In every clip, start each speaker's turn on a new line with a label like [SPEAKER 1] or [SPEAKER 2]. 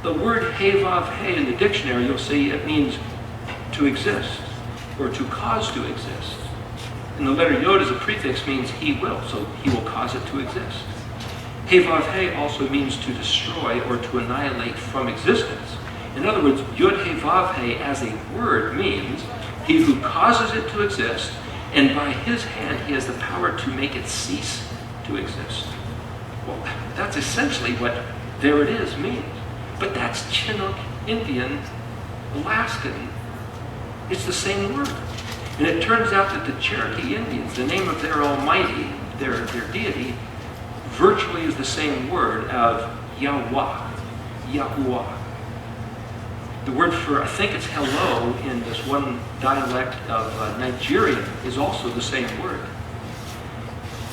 [SPEAKER 1] The word he vav he in the dictionary, you'll see it means to exist or to cause to exist. And the letter yod as a prefix means he will, so he will cause it to exist. He vav he also means to destroy or to annihilate from existence. In other words, yod he vav he as a word means he who causes it to exist, and by his hand he has the power to make it cease to exist. Well, that's essentially what there it is means. But that's Chinook, Indian, Alaskan. It's the same word. And it turns out that the Cherokee Indians, the name of their almighty, their deity, virtually is the same word of Yahweh, Yahuwah. The word for, I think it's hello in this one dialect of Nigerian is also the same word.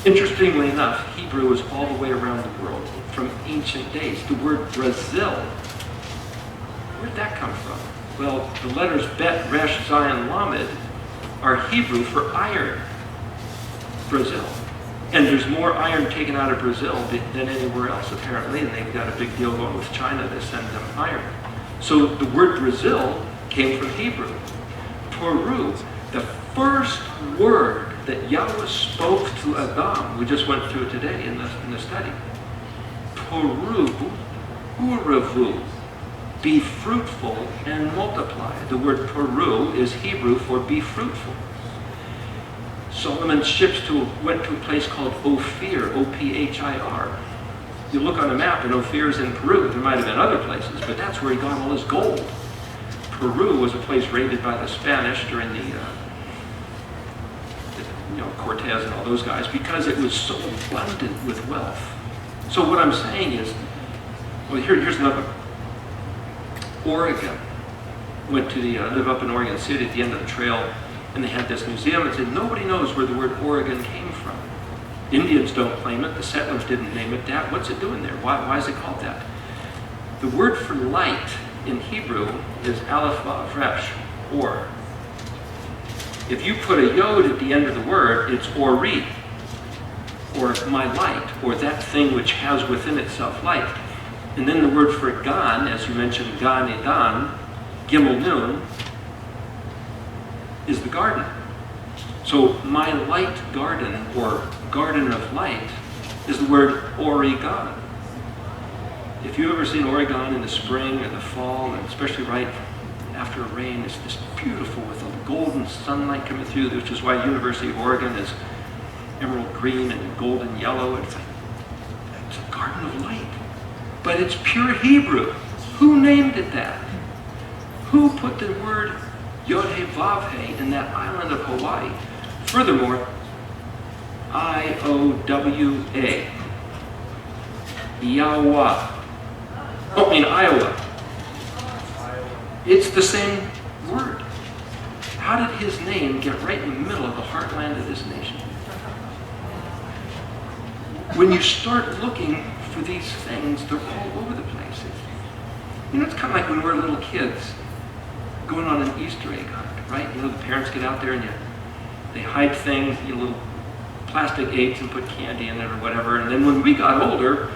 [SPEAKER 1] Interestingly enough, Hebrew is all the way around the world from ancient days. The word Brazil, where'd that come from? Well, the letters Bet, Resh, Zion, Lamed are Hebrew for iron, Brazil. And there's more iron taken out of Brazil than anywhere else, apparently, and they've got a big deal going with China to send them iron. So the word Brazil came from Hebrew. Peru, the first word that Yahweh spoke to Adam, we just went through it today in the study. Peru, uravu, be fruitful and multiply. The word Peru is Hebrew for be fruitful. Solomon's ships went to a place called Ophir, O-P-H-I-R. You look on a map and Ophir is in Peru. There might have been other places, but that's where he got all his gold. Peru was a place raided by the Spanish during the Cortez and all those guys because it was so abundant with wealth. So what I'm saying is, well, here's another one. Oregon. Went to live up in Oregon City at the end of the trail, and they had this museum and said nobody knows where the word Oregon came from. Indians don't claim it. The settlers didn't name it that. What's it doing there? Why is it called that? The word for light in Hebrew is aleph vav resh, or. If you put a yod at the end of the word, it's ori, or my light, or that thing which has within itself light. And then the word for gan, as you mentioned, gan edan, gimel nun, is the garden. So my light garden, or garden of light, is the word Oregon. If you've ever seen Oregon in the spring or the fall, and especially right after a rain, it's just beautiful with the golden sunlight coming through, which is why University of Oregon is emerald green and golden yellow. It's a garden of light. But it's pure Hebrew. Who named it that? Who put the word Yod-He-Vav-He in that island of Hawaii? Furthermore, I-O-W-A. Yahweh. Don't mean Iowa. It's the same word. How did his name get right in the middle of the heartland of this nation? When you start looking for these things, they're all over the place. You know, it's kind of like when we're little kids going on an Easter egg hunt, right? You know, the parents get out there and they hide things, little plastic eggs and put candy in it or whatever. And then when we got older,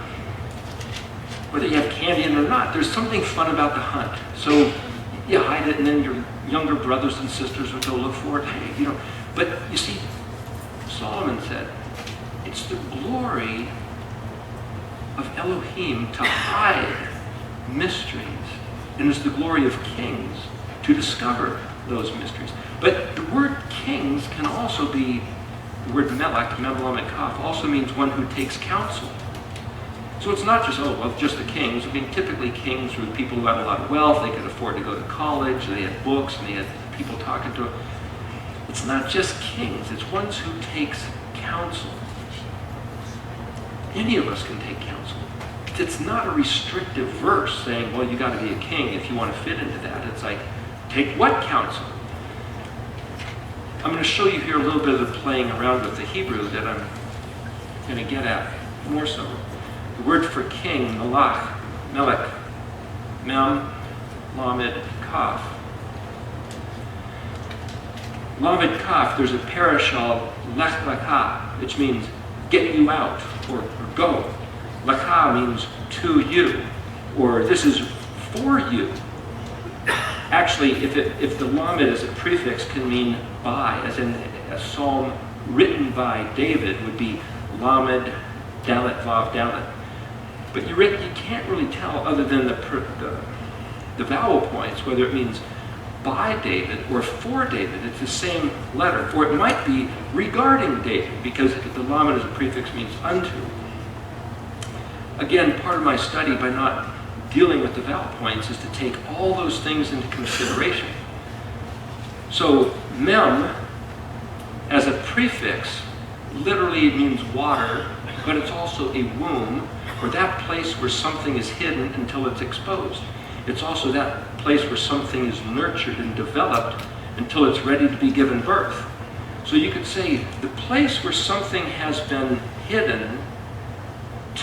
[SPEAKER 1] whether you have candy in it or not, there's something fun about the hunt. So you hide it, and then your younger brothers and sisters would go look for it. Hey, But you see, Solomon said, it's the glory of Elohim to hide mysteries, and it's the glory of kings to discover those mysteries. But the word kings can also be, the word melech, memelam kaf, also means one who takes counsel. So it's not just, just the kings. I mean, typically kings were people who had a lot of wealth, they could afford to go to college, they had books, and they had people talking to them. It's not just kings, it's ones who takes counsel. Any of us can take counsel. It's not a restrictive verse saying, well, you got to be a king if you want to fit into that. It's like, take what counsel? I'm going to show you here a little bit of the playing around with the Hebrew that I'm going to get at more so. The word for king, melech, mem, lamed, kaf. Lamed kaf, there's a parashal, lech lecha, which means get you out or go. Lecha means to you, or this is for you. Actually, if the lamed as a prefix can mean by, as in a psalm written by David would be lamed, dalet, vav, dalet. But you can't really tell other than the vowel points whether it means by David or for David. It's the same letter. Or it might be regarding David, because the lamed as a prefix means unto. Again, part of my study by not dealing with the vowel points is to take all those things into consideration. So mem as a prefix literally means water, but it's also a womb, or that place where something is hidden until it's exposed. It's also that place where something is nurtured and developed until it's ready to be given birth. So you could say the place where something has been hidden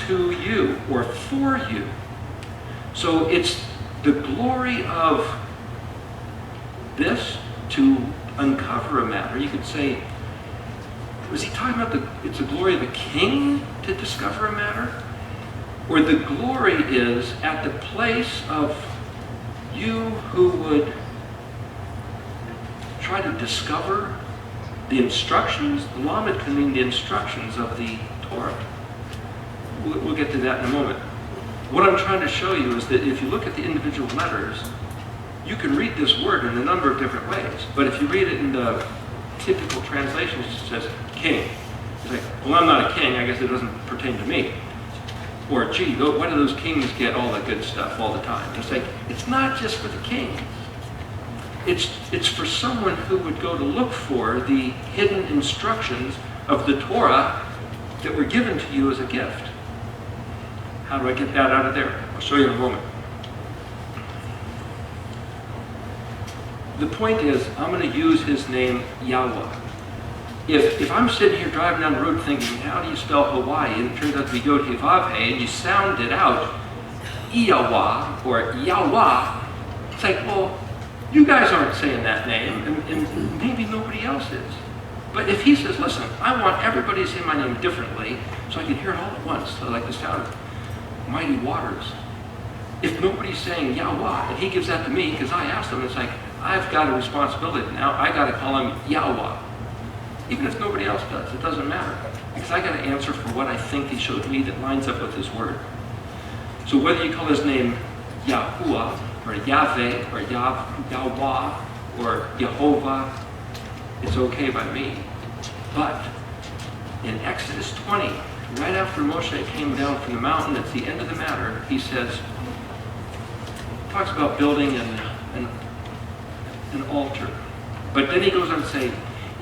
[SPEAKER 1] to you or for you. So it's the glory of this to uncover a matter. You could say, was he talking about it's the glory of the king to discover a matter? Or the glory is at the place of you who would try to discover the instructions. The lamed can mean the instructions of the Torah. We'll get to that in a moment. What I'm trying to show you is that if you look at the individual letters, you can read this word in a number of different ways. But if you read it in the typical translations, it says king. It's like, well, I'm not a king, I guess it doesn't pertain to me. Or, gee, why do those kings get all the good stuff all the time? It's like, it's not just for the king. It's for someone who would go to look for the hidden instructions of the Torah that were given to you as a gift. How do I get that out of there? I'll show you in a moment. The point is, I'm going to use his name, Yahweh. If I'm sitting here driving down the road thinking, how do you spell Hawaii? And it turns out to be Yod-Heh-Vav-Heh, and you sound it out, Iyawa, or Yahweh, it's like, well, you guys aren't saying that name, and maybe nobody else is. But if he says, listen, I want everybody to say my name differently, so I can hear it all at once, so like the sound of mighty waters. If nobody's saying Yahweh, and he gives that to me, because I asked him, it's like, I've got a responsibility now. I got to call him Yahweh. Even if nobody else does, it doesn't matter. Because I got to answer for what I think he showed me that lines up with his word. So whether you call his name Yahuwah, or Yahweh, or Yahweh, or Jehovah, it's okay by me. But in Exodus 20, right after Moshe came down from the mountain, at the end of the matter, he says, talks about building an altar. But then he goes on to say,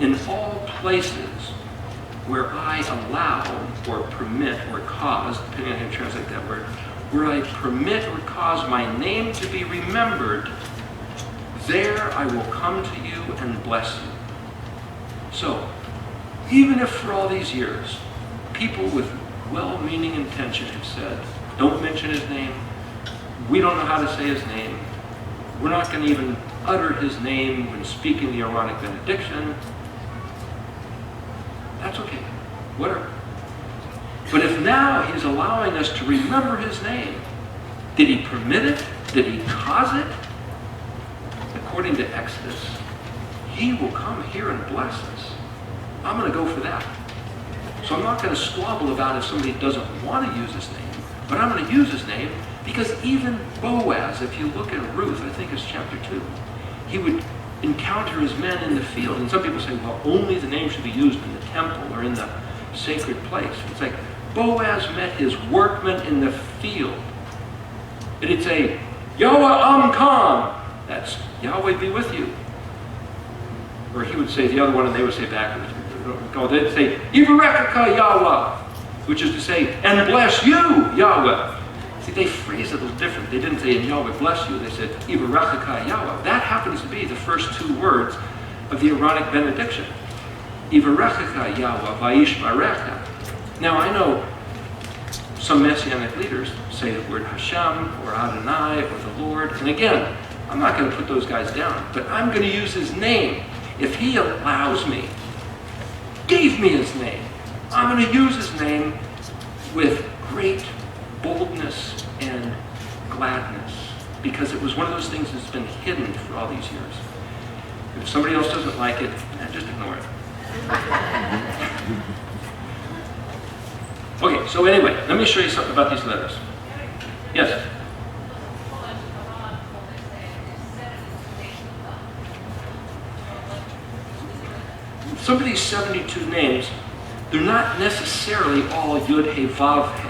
[SPEAKER 1] in all places where I allow or permit or cause, depending on how you translate that word, where I permit or cause my name to be remembered, there I will come to you and bless you. So, even if for all these years, people with well-meaning intention have said, don't mention his name, we don't know how to say his name, we're not going to even utter his name when speaking the Aaronic benediction, that's okay, whatever. But if now he's allowing us to remember his name, did he permit it? Did he cause it? According to Exodus, he will come here and bless us. I'm going to go for that. So I'm not going to squabble about if somebody doesn't want to use his name, but I'm going to use his name because even Boaz, if you look at Ruth, I think it's chapter 2, he would encounter his men in the field. And some people say, well, only the name should be used in the temple or in the sacred place. It's like Boaz met his workmen in the field. And it'd say, Yahweh Amkam. That's Yahweh be with you. Or he would say the other one, and they would say backwards. They'd say, Yivarekaka Yahweh, which is to say, and bless you, Yahweh. See, they phrased it a little different. They didn't say, and Yahweh bless you. They said, Yivarekaka Yahweh. That happens to be the first two words of the Aaronic benediction. Yivarekaka Yahweh, Vayishmarecha. Now, I know some Messianic leaders say the word Hashem, or Adonai, or the Lord. And again, I'm not going to put those guys down, but I'm going to use his name. If he allows me, gave me his name, I'm going to use his name with great boldness and gladness. because it was one of those things that's been hidden for all these years. If somebody else doesn't like it, just ignore it. Okay, so anyway, let me show you something about these letters. Yes? Some of these 72 names, they're not necessarily all Yud He Vav He.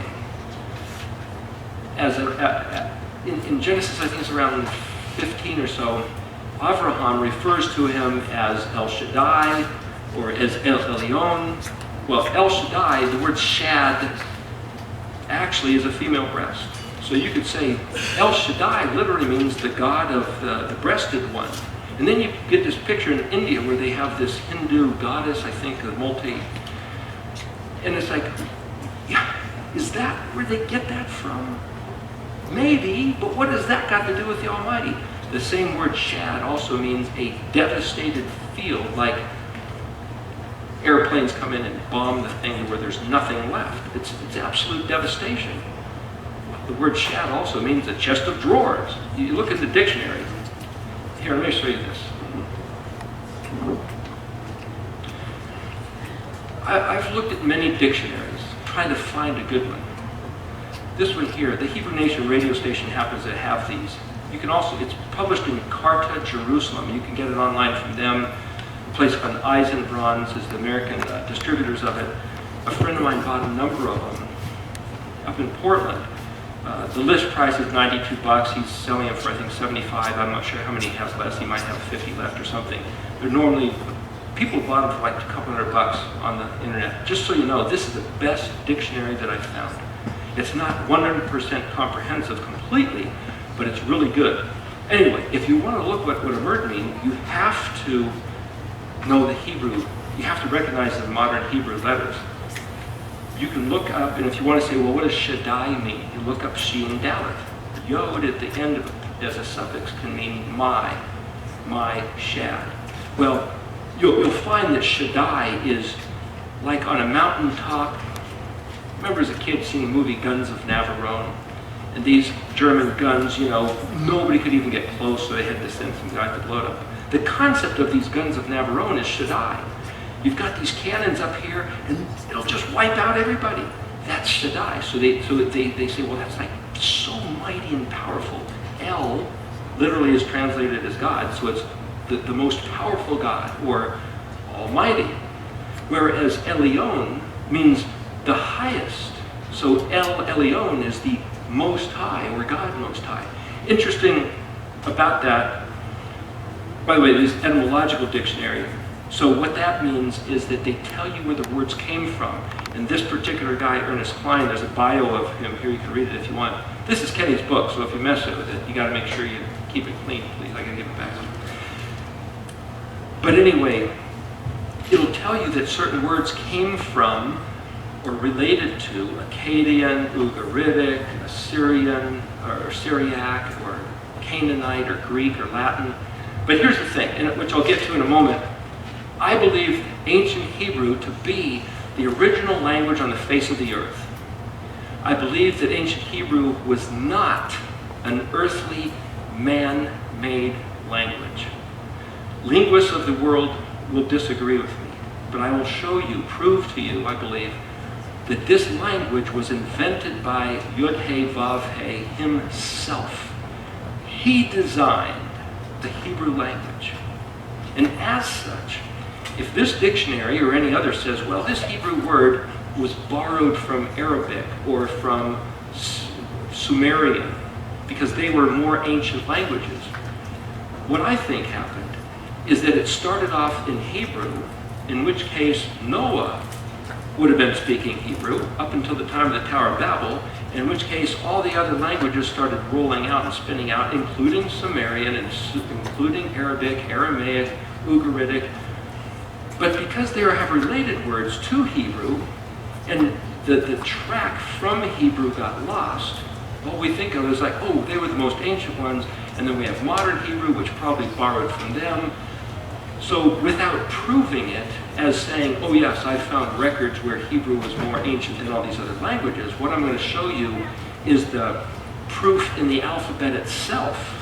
[SPEAKER 1] In Genesis, I think it's around 15 or so, Avraham refers to him as El Shaddai or as El Elyon. Well, El Shaddai, the word shad, actually is a female breast. So you could say El Shaddai literally means the god of the breasted one. And then you get this picture in India where they have this Hindu goddess, I think, a multi. And it's like, yeah, is that where they get that from? Maybe, but what does that got to do with the Almighty? The same word shad also means a devastated field, like airplanes come in and bomb the thing where there's nothing left. It's absolute devastation. The word shad also means a chest of drawers. You look at the dictionary. Here, let me show you this. I've looked at many dictionaries, trying to find a good one. This one here, the Hebrew Nation radio station happens to have these. You can also, it's published in Carta, Jerusalem. You can get it online from them. A place called Eisenbronze is the American distributors of it. A friend of mine bought a number of them up in Portland. The list price is 92 bucks. He's selling them for, I think, 75. I'm not sure how many he has left. He might have 50 left or something. They're normally, people bought them for like a couple $100 on the internet. Just so you know, this is the best dictionary that I've found. It's not 100% comprehensive completely, but it's really good. Anyway, if you want to look what a word means, you have to know the Hebrew. You have to recognize the modern Hebrew letters. You can look up, and if you want to say, well, what does Shaddai mean? You look up Shin Dalet. Yod at the end of it as a suffix can mean my shad. Well, you'll find that Shaddai is like on a mountaintop. Remember as a kid seeing the movie Guns of Navarone? And these German guns, you know, nobody could even get close, so they had to send some guys to blow it up. The concept of these guns of Navarone is Shaddai. You've got these cannons up here, and it'll just wipe out everybody. That's Shaddai. So they say, well, that's like so mighty and powerful. El literally is translated as God, so it's the most powerful God, or Almighty. Whereas Elyon means the highest. So El Elyon is the Most High, or God Most High. Interesting about that, by the way, this etymological dictionary. So what that means is that they tell you where the words came from. And this particular guy, Ernest Klein, there's a bio of him here. You can read it if you want. This is Kenny's book, so if you mess with it, you got to make sure you keep it clean, please. I got to give it back to you. But anyway, it'll tell you that certain words came from or related to Akkadian, Ugaritic, Assyrian, or Syriac, or Canaanite, or Greek, or Latin. But here's the thing, which I'll get to in a moment. I believe ancient Hebrew to be the original language on the face of the earth. I believe that ancient Hebrew was not an earthly, man-made language. Linguists of the world will disagree with me, but I will show you, prove to you, I believe, that this language was invented by Yud He Vav He himself. He designed the Hebrew language. And as such, if this dictionary or any other says, well, this Hebrew word was borrowed from Arabic or from Sumerian, because they were more ancient languages, what I think happened is that it started off in Hebrew, in which case Noah would have been speaking Hebrew up until the time of the Tower of Babel, in which case all the other languages started rolling out and spinning out, including Sumerian, and including Arabic, Aramaic, Ugaritic. But because they have related words to Hebrew, and the track from Hebrew got lost, what we think of is like, oh, they were the most ancient ones, and then we have modern Hebrew, which probably borrowed from them. So without proving it as saying, oh yes, I found records where Hebrew was more ancient than all these other languages, what I'm going to show you is the proof in the alphabet itself,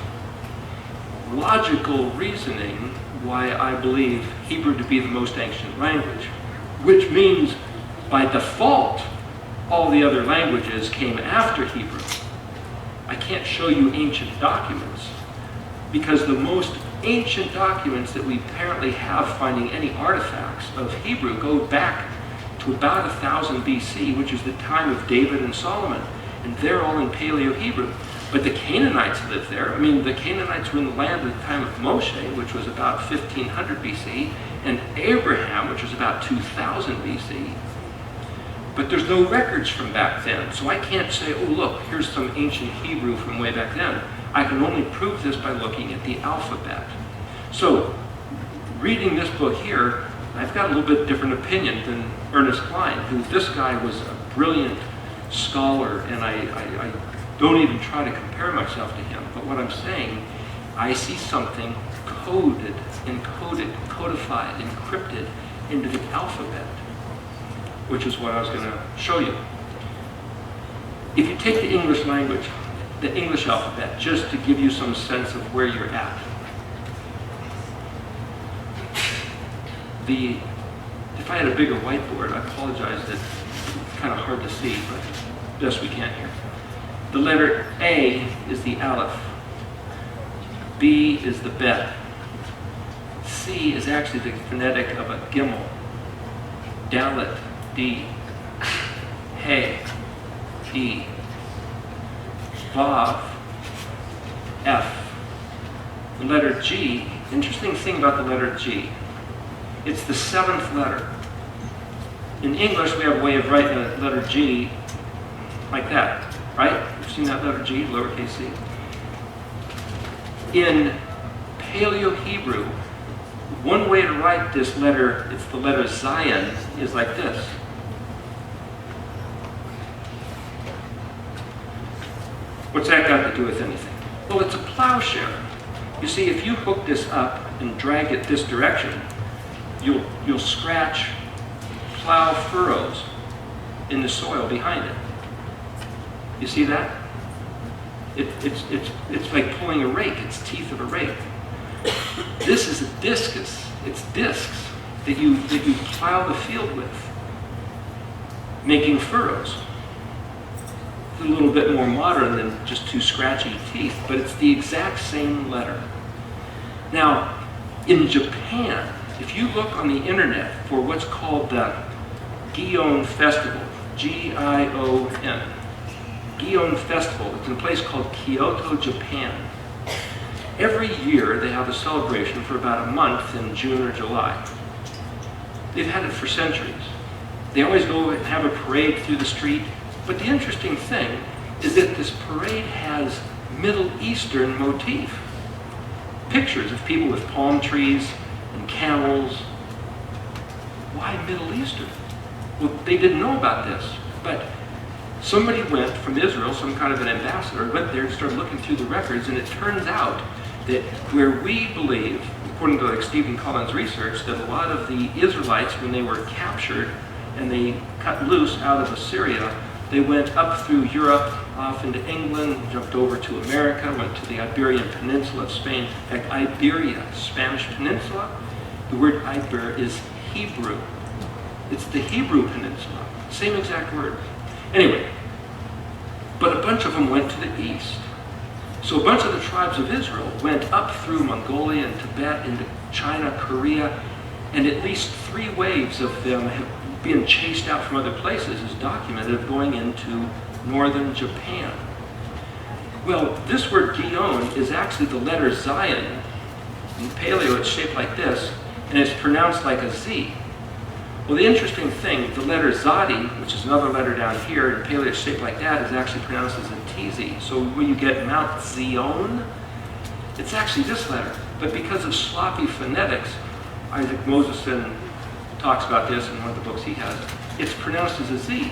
[SPEAKER 1] logical reasoning why I believe Hebrew to be the most ancient language, which means by default all the other languages came after Hebrew. I can't show you ancient documents because the most ancient documents that we apparently have finding any artifacts of Hebrew go back to about 1000 BC, which is the time of David and Solomon, and they're all in Paleo-Hebrew. But the Canaanites lived there. I mean, the Canaanites were in the land at the time of Moshe, which was about 1500 BC, and Abraham, which was about 2000 BC. But there's no records from back then, so I can't say, oh look, here's some ancient Hebrew from way back then. I can only prove this by looking at the alphabet. So, reading this book here, I've got a little bit different opinion than Ernest Klein, who this guy was a brilliant scholar, and I don't even try to compare myself to him. But what I'm saying, I see something coded, encoded, codified, encrypted into the alphabet, which is what I was going to show you. If you take the English language, the English alphabet, just to give you some sense of where you're at. If I had a bigger whiteboard, I apologize that it's kind of hard to see, but best we can here. The letter A is the Aleph. B is the Bet. C is actually the phonetic of a Gimel. Dalet, D. He, E. Vav, F. The letter G, interesting thing about the letter G, it's the 7th letter. In English, we have a way of writing the letter G like that, right? You've seen that letter G, lowercase c. In Paleo-Hebrew, one way to write this letter, it's the letter Zion, is like this. What's that got to do with anything? Well, it's a plowshare. You see, if you hook this up and drag it this direction, you'll scratch, plow furrows in the soil behind it. You see that? It's like pulling a rake. It's teeth of a rake. This is a discus. It's discs that you plow the field with, making furrows. It's a little bit more modern than just two scratchy teeth, but it's the exact same letter. Now, in Japan, if you look on the internet for what's called the Gion Festival, G-I-O-N, Gion Festival, it's in a place called Kyoto, Japan. Every year they have a celebration for about a month in June or July. They've had it for centuries. They always go and have a parade through the street. But the interesting thing is that this parade has Middle Eastern motif. Pictures of people with palm trees and camels. Why Middle Eastern? Well, they didn't know about this, but somebody went from Israel, some kind of an ambassador, went there and started looking through the records, and it turns out that where we believe, according to like Stephen Collins' research, that a lot of the Israelites, when they were captured and they cut loose out of Assyria, they went up through Europe, off into England, jumped over to America, went to the Iberian Peninsula of Spain. In fact, Iberia, Spanish Peninsula, the word Iber is Hebrew. It's the Hebrew Peninsula, same exact word. Anyway, but a bunch of them went to the east. So a bunch of the tribes of Israel went up through Mongolia and Tibet into China, Korea, and at least 3 waves of them have being chased out from other places is documented of going into northern Japan. Well, this word Gion is actually the letter Zion. In Paleo, it's shaped like this, and it's pronounced like a Z. Well, the interesting thing, the letter Zadi, which is another letter down here, in Paleo it's shaped like that, is actually pronounced as a TZ. So when you get Mount Zion, it's actually this letter. But because of sloppy phonetics, Isaac Moseson talks about this in one of the books he has, it's pronounced as a Z.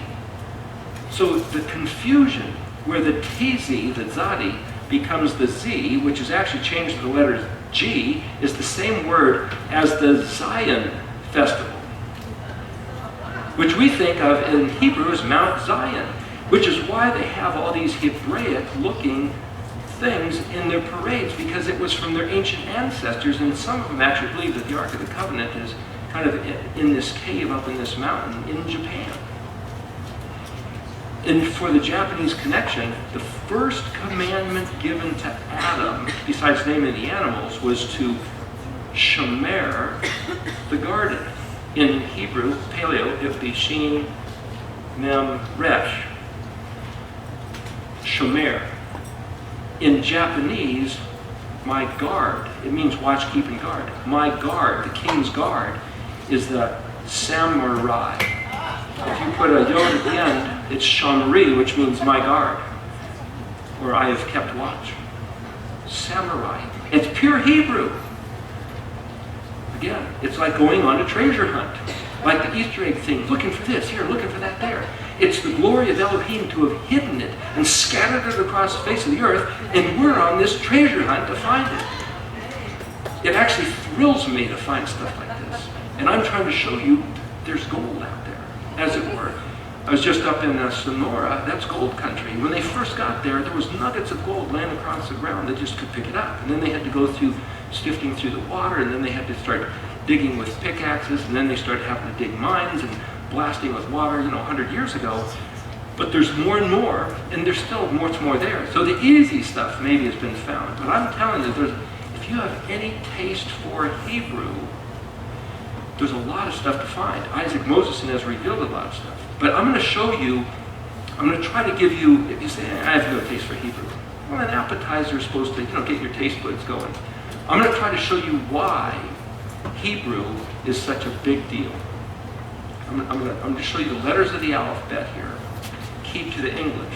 [SPEAKER 1] So the confusion where the TZ, the Zadi, becomes the Z, which is actually changed to the letter G, is the same word as the Zion festival, which we think of in Hebrew as Mount Zion. which is why they have all these Hebraic-looking things in their parades, because it was from their ancient ancestors, and some of them actually believe that the Ark of the Covenant is kind of in this cave up in this mountain in Japan. And for the Japanese connection, the first commandment given to Adam, besides naming the animals, was to shomer the garden. In Hebrew, Paleo, it would be Shin, Mem, Resh. Shomer. In Japanese, my guard, it means watch, keep, and guard. My guard, the king's guard, is the samurai. If you put a yod at the end, it's shamri, which means my guard, or I have kept watch. Samurai. It's pure Hebrew. Again, it's like going on a treasure hunt. Like the Easter egg thing, looking for this here, looking for that there. It's the glory of Elohim to have hidden it and scattered it across the face of the earth, and we're on this treasure hunt to find it. It actually thrills me to find stuff like this. And I'm trying to show you there's gold out there, as it were. I was just up in Sonora, that's gold country. When they first got there, there was nuggets of gold laying across the ground. They just could pick it up. And then they had to go through sifting through the water, and then they had to start digging with pickaxes, and then they started having to dig mines and blasting with water, 100 years ago. But there's more and more, and there's still much more there. So the easy stuff maybe has been found. But I'm telling you, if you have any taste for Hebrew, there's a lot of stuff to find. Isaac Moses has revealed a lot of stuff. But I'm going to show you, I'm going to try to give you, if you say, I have no taste for Hebrew. Well, an appetizer is supposed to, get your taste buds going. I'm going to try to show you why Hebrew is such a big deal. I'm going to show you the letters of the alphabet here, key to the English.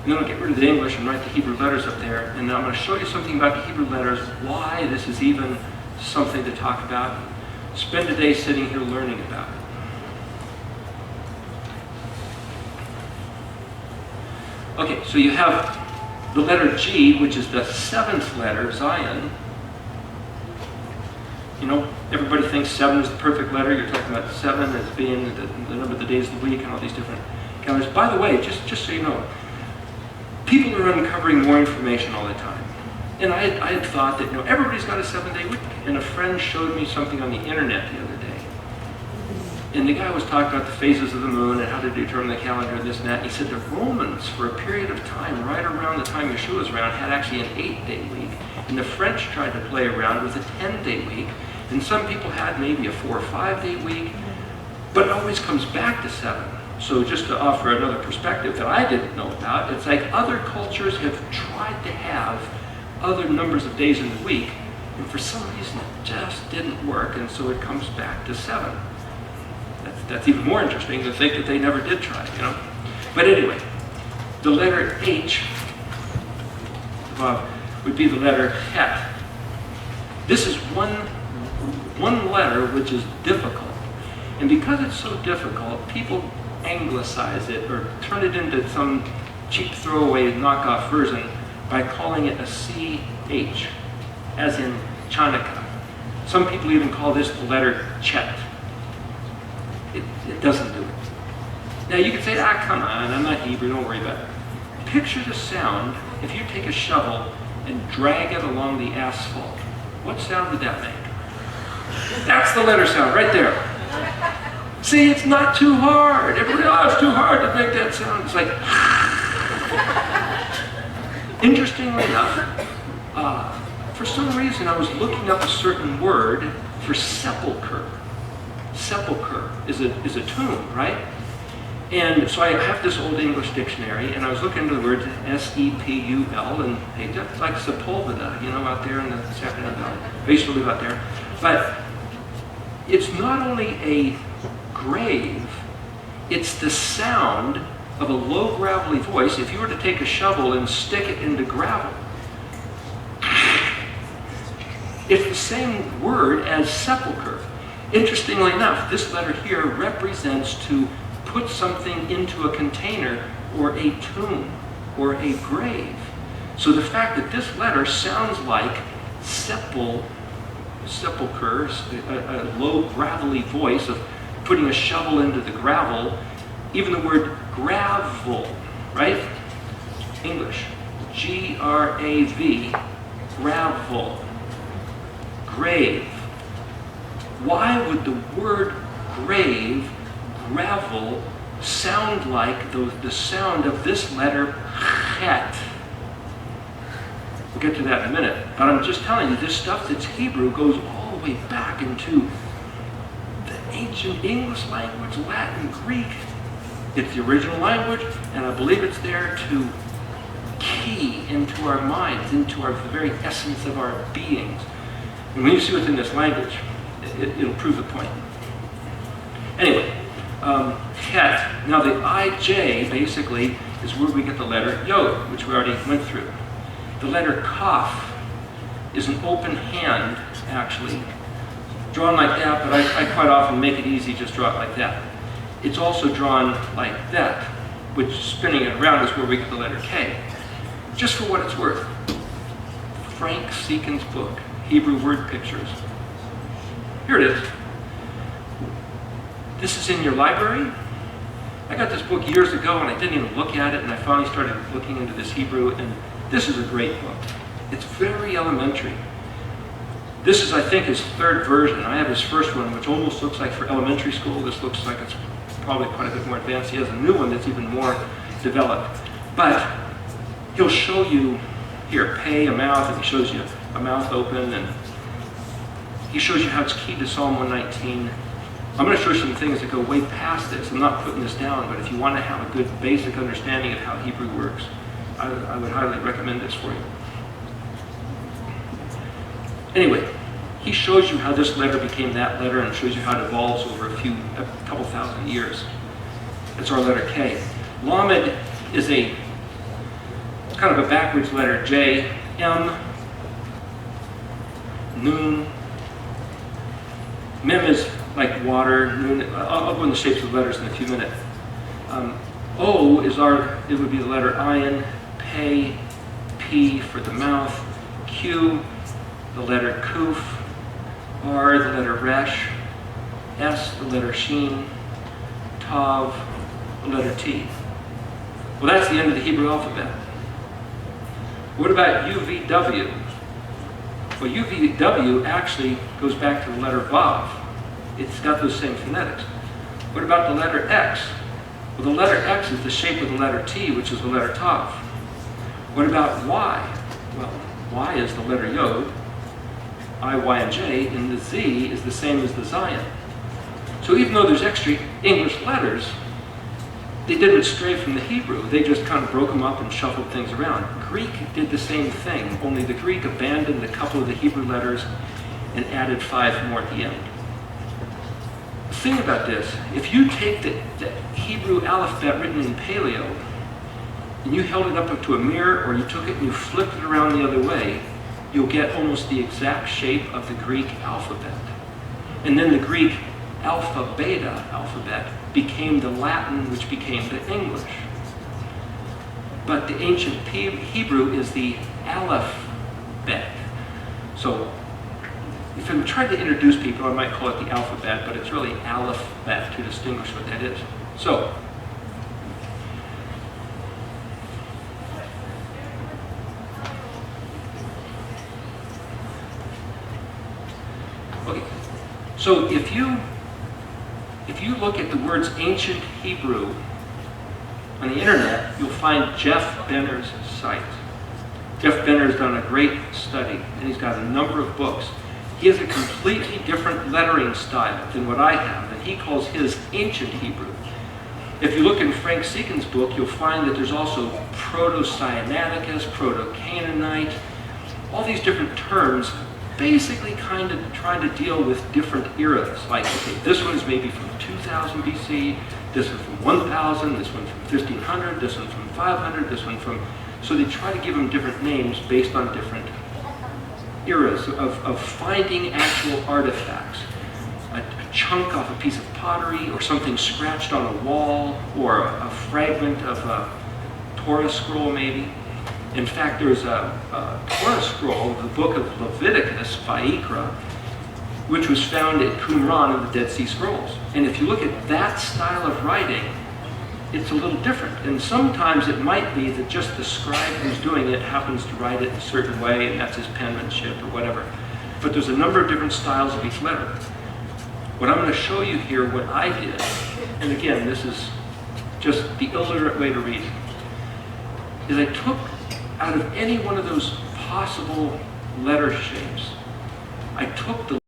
[SPEAKER 1] And then I'll get rid of the English and write the Hebrew letters up there. And then I'm going to show you something about the Hebrew letters, why this is even something to talk about. Spend a day sitting here learning about it. Okay, so you have the letter G, which is the seventh letter, Zion. Everybody thinks 7 is the perfect letter. You're talking about 7 as being the number of the days of the week and all these different calendars. By the way, just so you know, people are uncovering more information all the time. And I had thought that, everybody's got a 7-day week. And a friend showed me something on the internet the other day. And the guy was talking about the phases of the moon and how to determine the calendar and this and that. He said the Romans, for a period of time, right around the time Yeshua was around, had actually an 8-day week. And the French tried to play around with a 10-day week. And some people had maybe a 4 or 5-day week. But it always comes back to 7. So just to offer another perspective that I didn't know about, it's like other cultures have tried to have other numbers of days in the week. And for some reason, it just didn't work. And so it comes back to 7. That's even more interesting to think that they never did try, But anyway, the letter H would be the letter Het. This is one letter which is difficult. And because it's so difficult, people anglicize it or turn it into some cheap throwaway knockoff version by calling it a CH, as in Chanukah. Some people even call this the letter Chet. It doesn't do it. Now you can say, come on, I'm not Hebrew, don't worry about it. Picture the sound if you take a shovel and drag it along the asphalt. What sound would that make? That's the letter sound right there. See, it's not too hard. Everybody, it's too hard to make that sound. It's like, interestingly enough, for some reason I was looking up a certain word for sepulcher. Sepulcher is a tomb, right? And so I have this old English dictionary, and I was looking into the word S-E-P-U-L, and hey, that's like Sepulveda, out there in the Sacramento Valley. I used to live out there. But it's not only a grave, it's the sound of a low gravelly voice. If you were to take a shovel and stick it into gravel, it's the same word as sepulcher. Interestingly enough, this letter here represents to put something into a container or a tomb or a grave. So the fact that this letter sounds like sepulcher, a low gravelly voice of putting a shovel into the gravel, even the word gravel right? English, G-R-A-V, gravel, grave. Why would the word grave, gravel, sound like the sound of this letter, chet? We'll get to that in a minute. But I'm just telling you, this stuff that's Hebrew goes all the way back into the ancient English language, Latin, Greek. It's the original language, and I believe it's there to key into our minds, into the very essence of our beings. And when you see what's in this language, it'll prove the point. Anyway, het. Now the IJ basically is where we get the letter yod, which we already went through. The letter kaf is an open hand, actually, drawn like that, but I quite often make it easy, just draw it like that. It's also drawn like that, which spinning it around is where we get the letter K. Just for what it's worth, Frank Seekin's book, Hebrew Word Pictures. Here it is. This is in your library. I got this book years ago and I didn't even look at it, and I finally started looking into this Hebrew, and this is a great book. It's very elementary. This is, I think, his third version. I have his first one, which almost looks like for elementary school. This looks like it's probably quite a bit more advanced. He has a new one that's even more developed. But he'll show you, here, pay, a mouth, and he shows you a mouth open, and he shows you how it's keyed to Psalm 119. I'm going to show you some things that go way past this. I'm not putting this down, but if you want to have a good basic understanding of how Hebrew works, I would highly recommend this for you. Anyway, he shows you how this letter became that letter, and shows you how it evolves over a couple thousand years. It's our letter K. Lamed is kind of a backwards letter, J, M, Nun. Mem is like water. Nun, I'll go into the shapes of letters in a few minutes. O is it would be the letter ayin, Pei, P for the mouth, Q, the letter kuf, R, the letter resh, S, the letter shin, Tav, the letter T. Well, that's the end of the Hebrew alphabet. What about UVW? Well, UVW actually goes back to the letter Vav. It's got those same phonetics. What about the letter X? Well, the letter X is the shape of the letter T, which is the letter Tav. What about Y? Well, Y is the letter Yod, I, Y, and J, and the Z is the same as the Zion. So even though there's extra English letters, they didn't stray from the Hebrew. They just kind of broke them up and shuffled things around. Greek did the same thing, only the Greek abandoned a couple of the Hebrew letters and added 5 more at the end. The thing about this, if you take the Hebrew alphabet written in Paleo, and you held it up to a mirror, or you took it and you flipped it around the other way, you'll get almost the exact shape of the Greek alphabet. And then the Greek alpha beta alphabet became the Latin, which became the English. But the ancient Hebrew is the alphabet. So if I'm trying to introduce people, I might call it the alphabet, but it's really alphabet to distinguish what that is. So okay. So if you look at the words ancient Hebrew on the internet, you'll find Jeff Benner's site. Jeff Benner's done a great study, and he's got a number of books. He has a completely different lettering style than what I have, and he calls his ancient Hebrew. If you look in Frank Seekin's book, you'll find that there's also Proto-Sinaiticus, Proto-Canaanite, all these different terms, basically kind of trying to deal with different eras. Like, okay, this one is maybe from 2000 BC, this one from 1000, this one from 1500, this one from 500, this one from... So they try to give them different names based on different eras of finding actual artifacts. A chunk off a piece of pottery, or something scratched on a wall, or a fragment of a Torah scroll maybe. In fact, there's a Torah scroll, the book of Leviticus, Vayikra, which was found at Qumran in the Dead Sea Scrolls. And if you look at that style of writing, it's a little different. And sometimes it might be that just the scribe who's doing it happens to write it in a certain way, and that's his penmanship or whatever. But there's a number of different styles of each letter. What I'm going to show you here, what I did, and again, this is just the illiterate way to read, is I took out of any one of those possible letter shapes, I took the